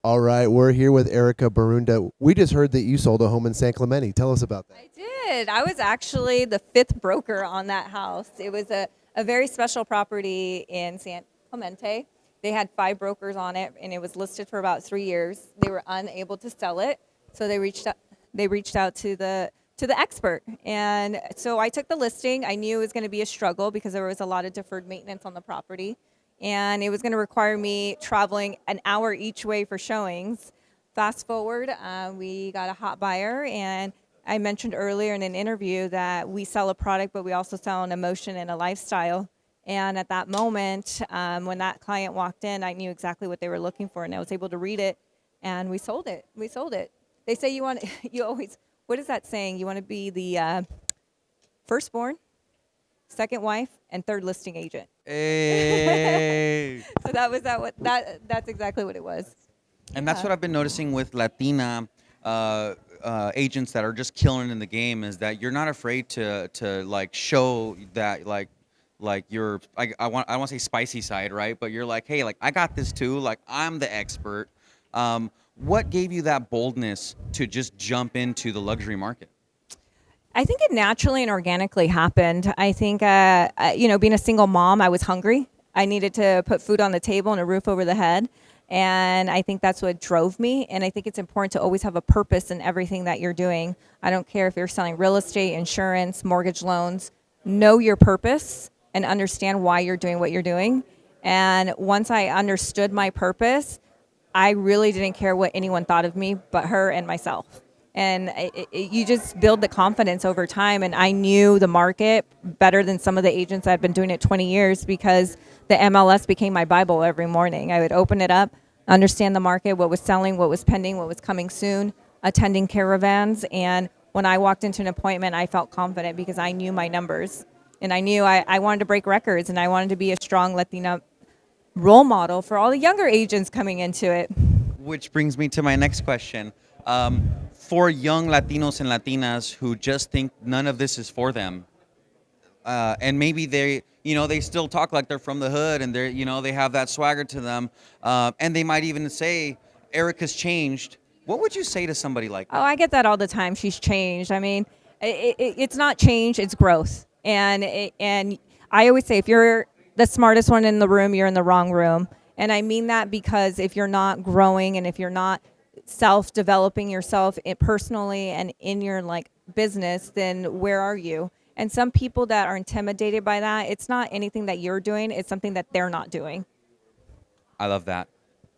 All right, we're here with Erika Borunda. We just heard that you sold a home in San Clemente. Tell us about that. I did. I was actually the fifth broker on that house. It was a very special property in San Clemente. They had five brokers on it, and it was listed for about 3 years. They were unable to sell it, so they reached out to the expert. And so I took the listing. I knew it was going to be a struggle because there was a lot of deferred maintenance on the property, and it was going to require me traveling an hour each way for showings. Fast forward, we got a hot buyer, and I mentioned earlier in an interview that we sell a product, but we also sell an emotion and a lifestyle. And at that moment, when that client walked in, I knew exactly what they were looking for, and I was able to read it, and we sold it. We sold it. They say you want, you always, what is that saying? You want to be the firstborn, second wife, and third listing agent. Hey. So that was that. What that's exactly what it was. And that's Yeah. what I've been noticing with Latina agents that are just killing in the game is that you're not afraid to like show that like you're I want to say spicy side, right? But you're like, hey, like I got this too. Like I'm the expert. What gave you that boldness to just jump into the luxury market? I think it naturally and organically happened. I think, being a single mom, I was hungry. I needed to put food on the table and a roof over the head. And I think that's what drove me. And I think it's important to always have a purpose in everything that you're doing. I don't care if you're selling real estate, insurance, mortgage loans. Know your purpose and understand why you're doing what you're doing. And once I understood my purpose, I really didn't care what anyone thought of me but her and myself. And you just build the confidence over time. And I knew the market better than some of the agents that had been doing it 20 years because the MLS became my Bible every morning. I would open it up, understand the market, what was selling, what was pending, what was coming soon, attending caravans. And when I walked into an appointment, I felt confident because I knew my numbers. And I knew I wanted to break records, and I wanted to be a strong Latina role model for all the younger agents coming into it. Which brings me to my next question. For young Latinos and Latinas who just think none of this is for them, and maybe they still talk like they're from the hood and they have that swagger to them, and they might even say, Erica's changed. What would you say to somebody like Oh, that? I get that all the time. She's changed. I mean, it's not change; it's growth. And I always say, if you're the smartest one in the room, you're in the wrong room. And I mean that because if you're not growing and if you're not self-developing yourself personally and in your like business, then where are you? And some people that are intimidated by that, it's not anything that you're doing; it's something that they're not doing. I love that.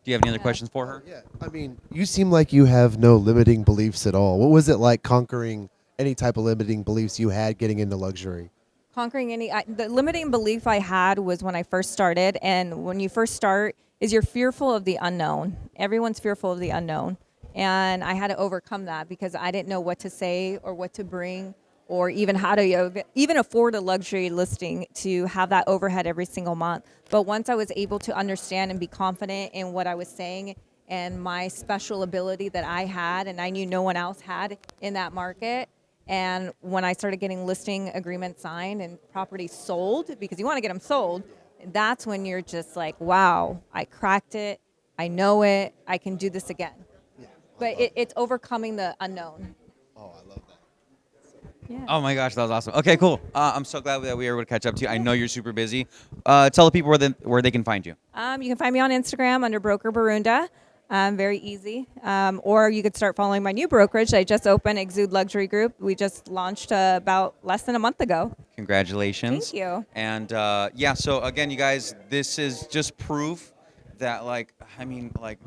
Do you have any other Yeah. questions for her? Yeah, I mean, you seem like you have no limiting beliefs at all. What was it like conquering any type of limiting beliefs you had getting into luxury? Conquering the limiting belief I had was when I first started. And when you first start is you're fearful of the unknown. Everyone's fearful of the unknown. And I had to overcome that because I didn't know what to say or what to bring or even how to even afford a luxury listing to have that overhead every single month. But once I was able to understand and be confident in what I was saying and my special ability that I had and I knew no one else had in that market, and when I started getting listing agreements signed and properties sold, because you want to get them sold, that's when you're just like, wow, I cracked it. I know it. I can do this again. But it's overcoming the unknown. Oh, I love that. Yeah. Oh my gosh, that was awesome. Okay, cool. I'm so glad that we were able to catch up to you. I know you're super busy. Tell the people where they can find you. You can find me on Instagram under Broker Borunda. Very easy. Or you could start following my new brokerage. I just opened Exude Luxury Group. We just launched about less than a month ago. Congratulations. Thank you. And yeah, so again, you guys, this is just proof that, like, I mean, like,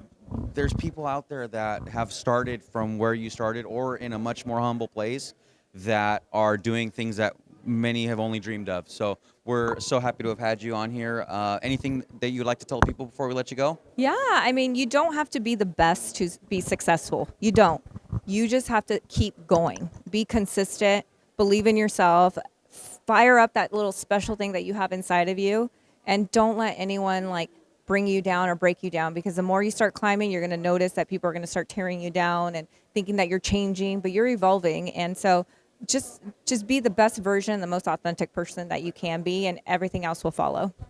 there's people out there that have started from where you started or in a much more humble place that are doing things that many have only dreamed of. So we're so happy to have had you on here. Anything that you'd like to tell people before we let you go? Yeah, I mean, you don't have to be the best to be successful. You don't. You just have to keep going. Be consistent, believe in yourself, fire up that little special thing that you have inside of you, and don't let anyone like bring you down or break you down because the more you start climbing, you're going to notice that people are going to start tearing you down and thinking that you're changing, but you're evolving. And so just be the best version, the most authentic person that you can be, and everything else will follow.